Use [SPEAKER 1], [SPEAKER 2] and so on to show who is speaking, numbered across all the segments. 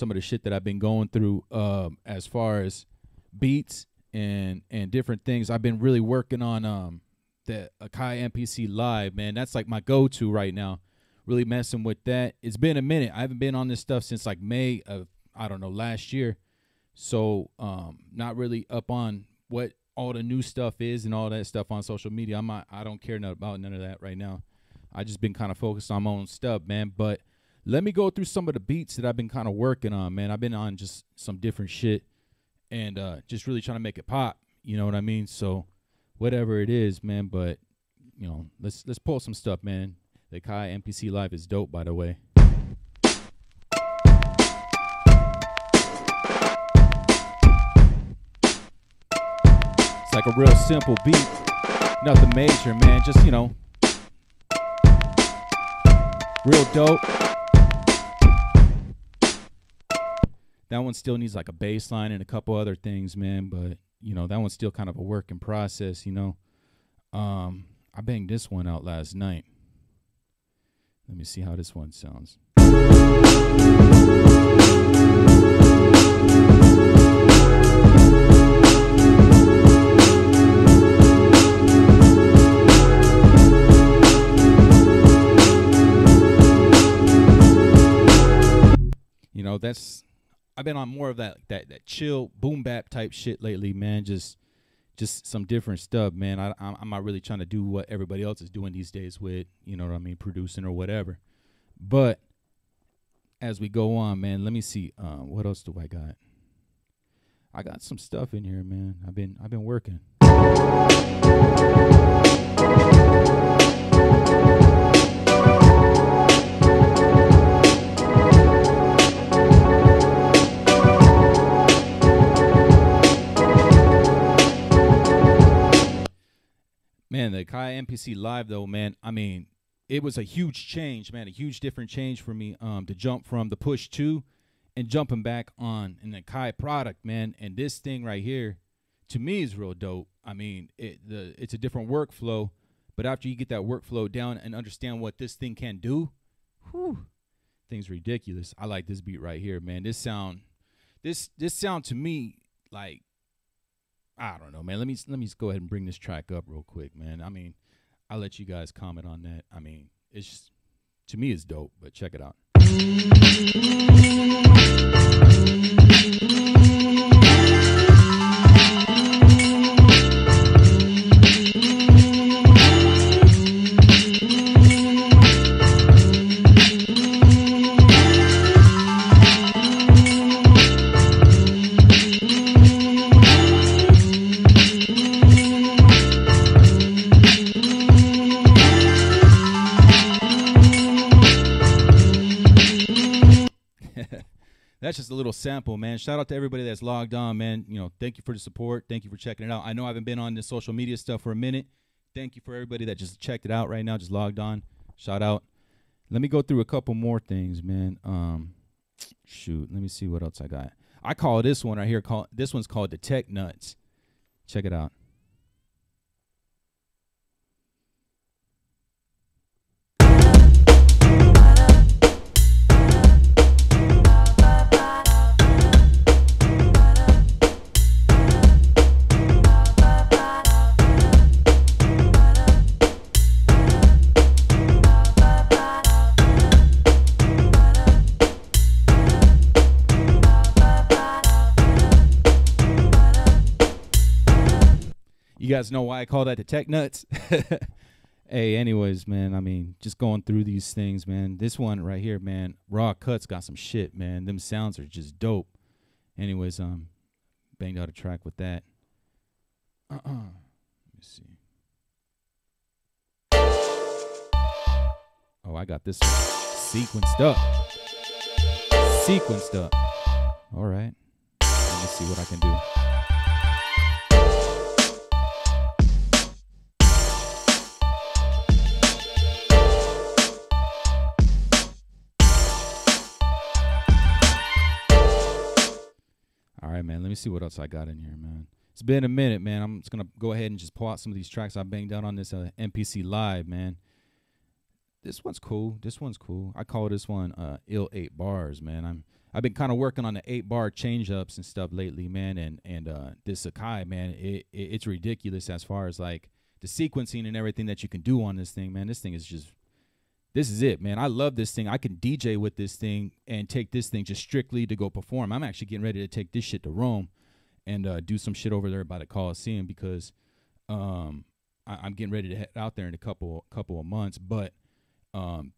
[SPEAKER 1] some of the shit that I've been going through as far as beats and different things. I've been really working on the Akai Mpc Live, man. That's like my go-to right now. Really messing with that. It's been a minute. I haven't been on this stuff since like May of, I don't know, last year. So not really up on what all the new stuff is and all that stuff on social media. I don't care about none of that right now. I just been kind of focused on my own stuff, man. But let me go through some of the beats that I've been kind of working on, man. I've been on just some different shit and just really trying to make it pop. You know what I mean? So whatever it is, man. But you know, let's pull some stuff, man. The Kai Mpc Live is dope, by the way. It's like a real simple beat, nothing major, man. Just, you know, real dope. That one still needs like a bass line and a couple other things, man. But, you know, that one's still kind of a work in process, you know. I banged this one out last night. Let me see how this one sounds. You know, I've been on more of that chill boom bap type shit lately, man. Just some different stuff, man. I'm not really trying to do what everybody else is doing these days with, you know what I mean, producing or whatever. But as we go on, man, let me see. What else do I got? I got some stuff in here, man. I've been working. Man, the Kai Mpc Live, though, man, I mean, it was a huge change, man, a huge different change for me to jump from the Push 2 and jumping back on an Akai product, man. And this thing right here, to me, is real dope. I mean, it's a different workflow, but after you get that workflow down and understand what this thing can do, whew, thing's ridiculous. I like this beat right here, man. This sound to me, like, I don't know, man. Let me just go ahead and bring this track up real quick, man. I mean, I'll let you guys comment on that. I mean, it's just, to me, it's dope, but check it out. That's just a little sample, man. Shout out to everybody that's logged on, man. You know, thank you for the support. Thank you for checking it out. I know I haven't been on this social media stuff for a minute. Thank you for everybody that just checked it out right now, just logged on. Shout out. Let me go through a couple more things, man. Shoot, let me see what else I got. I call this one right here, this one's called the Tech Nuts. Check it out. You guys know why I call that the Tech Nuts? Hey, anyways, man, I mean, just going through these things, man. This one right here, man, Raw Cuts got some shit, man. Them sounds are just dope. Anyways, banged out a track with that. Let me see. Oh, I got this sequenced up. Sequenced up. All right. Let me see what I can do. All right, man, let me see what else I got in here, man. It's been a minute, man. I'm just going to go ahead and just pull out some of these tracks I banged out on this Mpc Live, man. This one's cool. This one's cool. I call this one Ill 8 Bars, man. I've been kind of working on the 8-bar change ups and stuff lately, man. And this Akai, man, it's ridiculous as far as like the sequencing and everything that you can do on this thing, man. This thing is just, this is it, man. I love this thing. I can DJ with this thing and take this thing just strictly to go perform. I'm actually getting ready to take this shit to Rome and do some shit over there by the Coliseum because I'm getting ready to head out there in a couple of months. But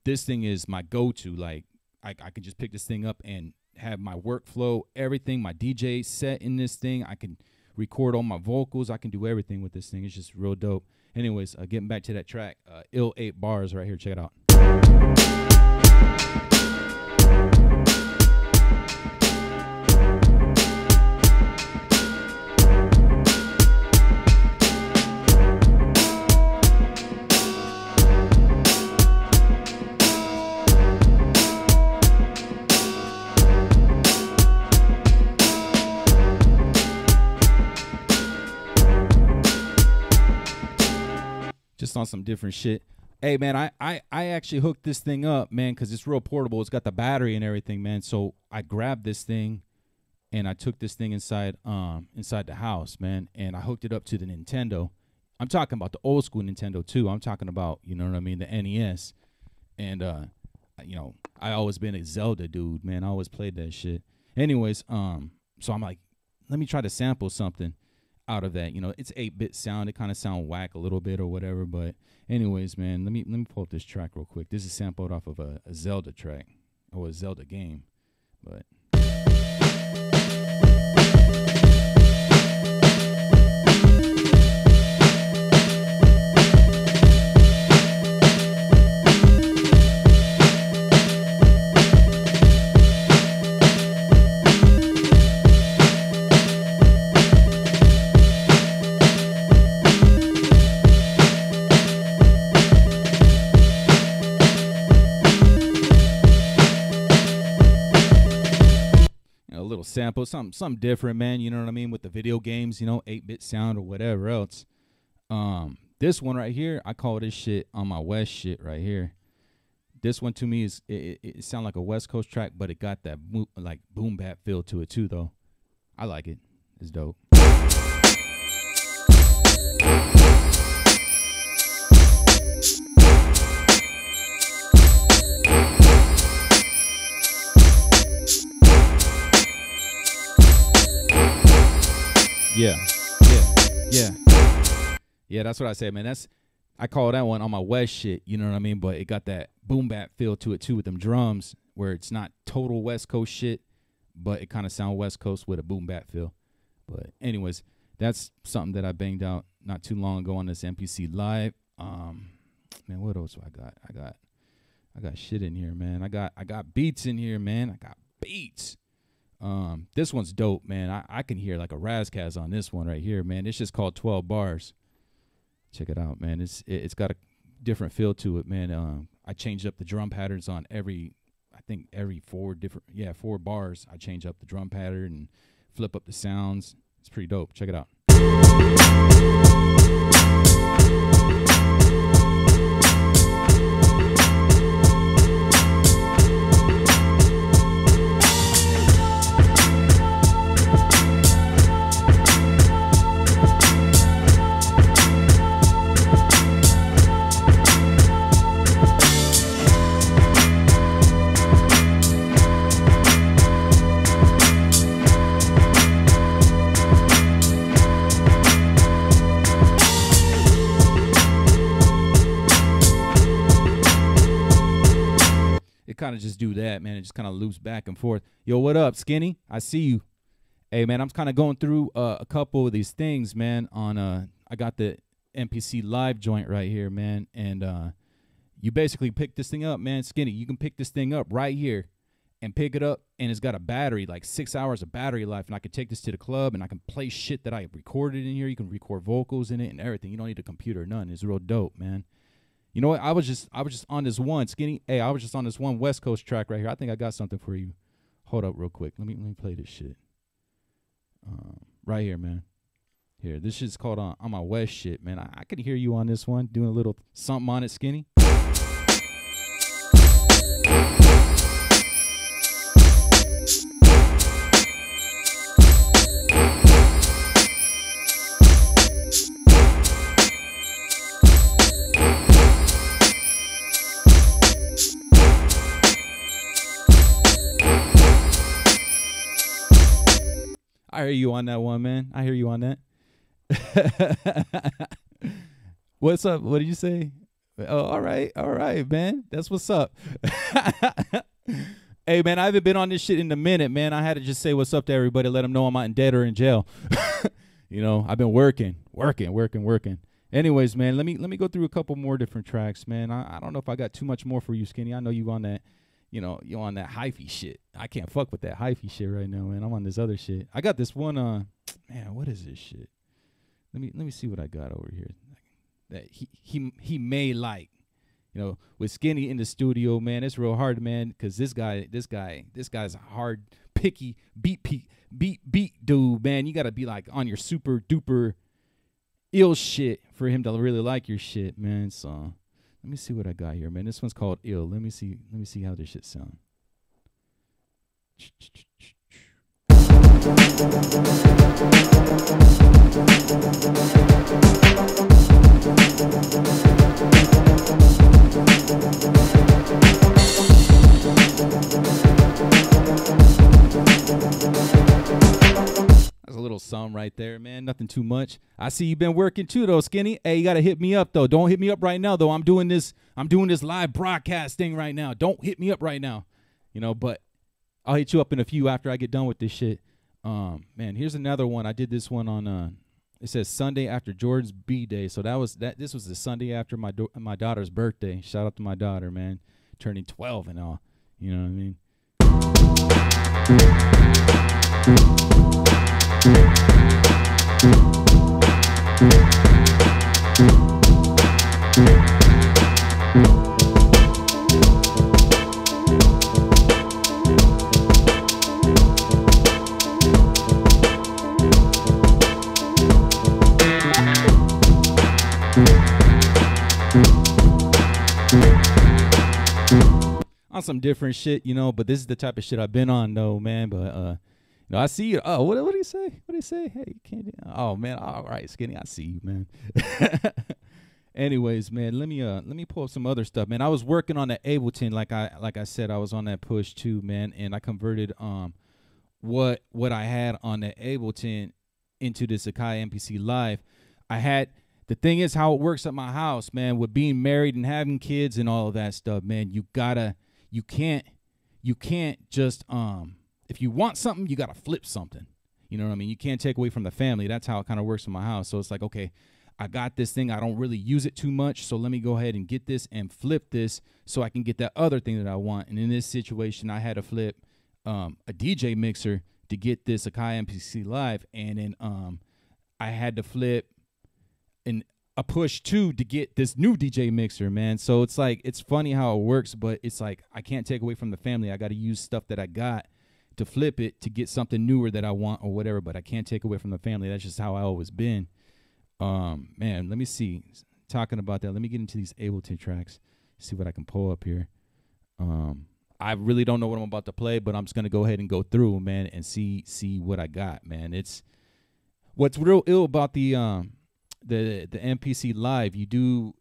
[SPEAKER 1] this thing is my go-to. Like I can just pick this thing up and have my workflow, everything, my DJ set in this thing. I can record all my vocals. I can do everything with this thing. It's just real dope. Anyways, getting back to that track, ill 8 bars right here. Check it out. Just on some different shit. Hey, man, I actually hooked this thing up, man, because it's real portable. It's got the battery and everything, man. So I grabbed this thing, and I took this thing inside the house, man, and I hooked it up to the Nintendo. I'm talking about the old school Nintendo, too. I'm talking about, you know what I mean, the NES. And, you know, I always been a Zelda dude, man. I always played that shit. Anyways, so I'm like, let me try to sample something out of that. You know, it's 8-bit sound. It kind of sound whack a little bit or whatever, but anyways, man, let me pull up this track real quick. This is sampled off of a Zelda track or a Zelda game, but sample something different, man, you know what I mean, with the video games, you know, 8-bit sound or whatever else. This one right here, I call this shit on my West shit right here. This one to me is it sound like a West Coast track, but it got that like boom bap feel to it too, though. I like it. It's dope. Yeah, that's what I said, man. I call that one on my West shit, you know what I mean? But it got that boom bap feel to it too with them drums, where it's not total West Coast shit, but it kind of sound West Coast with a boom bap feel. But anyways, that's something that I banged out not too long ago on this Mpc Live. Man, what else do I got? I got shit in here, man. I got beats in here, man. I got beats. This one's dope, man. I can hear like a Razzcazz on this one right here, man. It's just called 12 bars. Check it out, man. It's got a different feel to it, man. I changed up the drum patterns on every 4 bars. I change up the drum pattern and flip up the sounds. It's pretty dope. Check it out. Kind of just do that, man. It just kind of loops back and forth. Yo, what up, Skinny? I see you. Hey, man, I'm kind of going through a couple of these things, man. On I got the Mpc Live joint right here, man, and you basically pick this thing up, man. Skinny, you can pick this thing up right here and pick it up, and it's got a battery, like 6 hours of battery life, and I can take this to the club and I can play shit that I recorded in here. You can record vocals in it and everything. You don't need a computer or nothing. It's real dope, man. You know what? I was just on this one, Skinny. Hey, I was just on this one West Coast track right here. I think I got something for you. Hold up real quick. Let me play this shit. Right here, man. Here, this shit's called on my West shit, man. I can hear you on this one, doing a little something on it, Skinny. I hear you on that one, man. I hear you on that. What's up? What did you say? Oh, all right, man. That's what's up. Hey, man, I haven't been on this shit in a minute, man. I had to just say what's up to everybody, let them know I'm not in debt or in jail. You know, I've been working. Anyways, man, let me go through a couple more different tracks, man. I don't know if I got too much more for you, Skinny. I know you on that, you know, you on that hyphy shit. I can't fuck with that hyphy shit right now, man. I'm on this other shit. I got this one, man, what is this shit? Let me see what I got over here. That he may like. You know, with Skinny in the studio, man, it's real hard, man, because this guy's a hard, picky beat dude, man. You gotta be like on your super duper ill shit for him to really like your shit, man. So let me see what I got here, man. This one's called Ill. Let me see how this shit sounds. That's a little something right there, man. Nothing too much. I see you've been working too, though, Skinny. Hey, you gotta hit me up though. Don't hit me up right now, though. I'm doing this live broadcast thing right now. Don't hit me up right now, you know. But I'll hit you up in a few after I get done with this shit. Man, here's another one. I did this one on it says Sunday after Jordan's B-Day. So this was the Sunday after my daughter's birthday. Shout out to my daughter, man. Turning 12 and all. You know what I mean? On some different shit, you know, but this is the type of shit I've been on though, man. But you know, I see you. Oh, what do you say? What do you say? Hey, can't. Oh man, all right, Skinny, I see you, man. Anyways, man, let me pull up some other stuff, man. I was working on that Ableton, like I said, I was on that push too, man, and I converted what I had on that Ableton into this Akai Mpc Live. The thing is how it works at my house, man, with being married and having kids and all of that stuff, man. You can't just if you want something, you gotta flip something. You know what I mean? You can't take away from the family. That's how it kind of works in my house. So it's like, okay, I got this thing. I don't really use it too much, so let me go ahead and get this and flip this so I can get that other thing that I want. And in this situation, I had to flip a DJ mixer to get this Akai Mpc Live, and then I had to flip a push 2 to get this new DJ mixer, man. So it's like, it's funny how it works, but it's like I can't take away from the family. I got to use stuff that I got to flip it to get something newer that I want or whatever, but I can't take away from the family. That's just how I always been. Man, let me see. Talking about that, let me get into these Ableton tracks, see what I can pull up here. I really don't know what I'm about to play, but I'm just gonna go ahead and go through, man, and see what I got, man. It's what's real ill about the Mpc Live.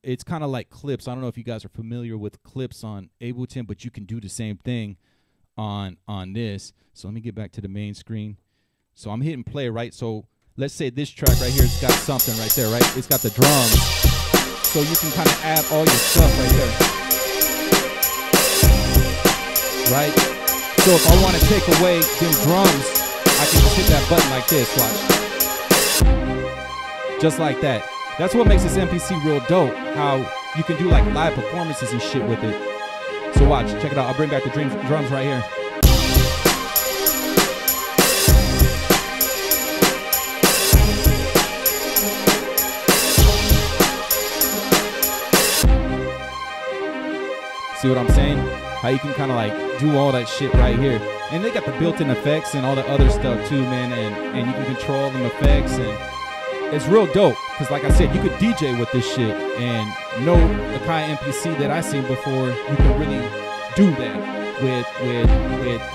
[SPEAKER 1] It's kind of like clips. I don't know if you guys are familiar with clips on Ableton, but you can do the same thing on this. So let me get back to the main screen. So I'm hitting play, right? So let's say this track right here has got something right there, right? It's got the drums. So you can kind of add all your stuff right there, right? So if I want to take away them drums, I can just hit that button like this, watch. Just like that. That's what makes this MPC real dope, how you can do like live performances and shit with it. So watch, check it out. I'll bring back the drums right here. See what I'm saying? How you can kind of like do all that shit right here. And they got the built-in effects and all the other stuff too, man. And you can control them effects, and it's real dope. Because like I said, you could DJ with this shit, and no Akai Mpc that I seen before, you can really do that with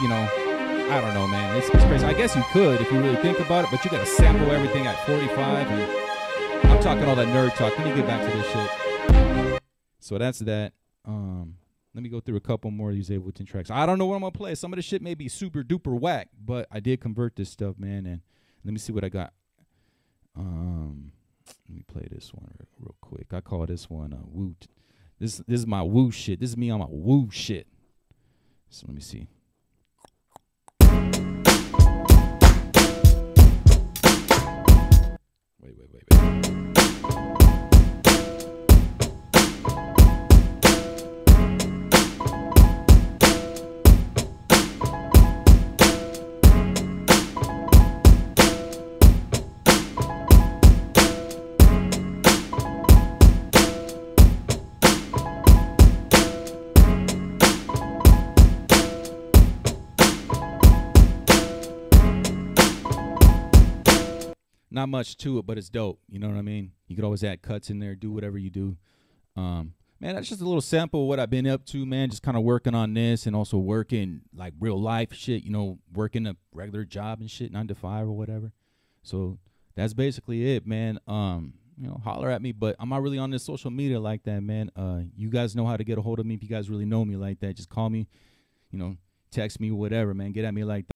[SPEAKER 1] you know, I don't know, man. It's crazy. I guess you could if you really think about it, but you got to sample everything at 45. And I'm talking all that nerd talk. Let me get back to this shit. So that's that. Let me go through a couple more of these Ableton tracks. I don't know what I'm gonna play. Some of the shit may be super duper whack, but I did convert this stuff, man, and Let me see what I got. Let me play this one real quick. I call this one woo. This is my woo shit. This is me on my woo shit. So let me see. Wait. Not much to it, but it's dope. You know what I mean? You could always add cuts in there, do whatever you do. Man, that's just a little sample of what I've been up to, man. Just kind of working on this and also working like real life shit, you know, working a regular job and shit, 9 to 5 or whatever. So that's basically it, man. You know, holler at me, but I'm not really on this social media like that, man. You guys know how to get a hold of me if you guys really know me like that. Just call me, you know, text me, whatever, man. Get at me like that.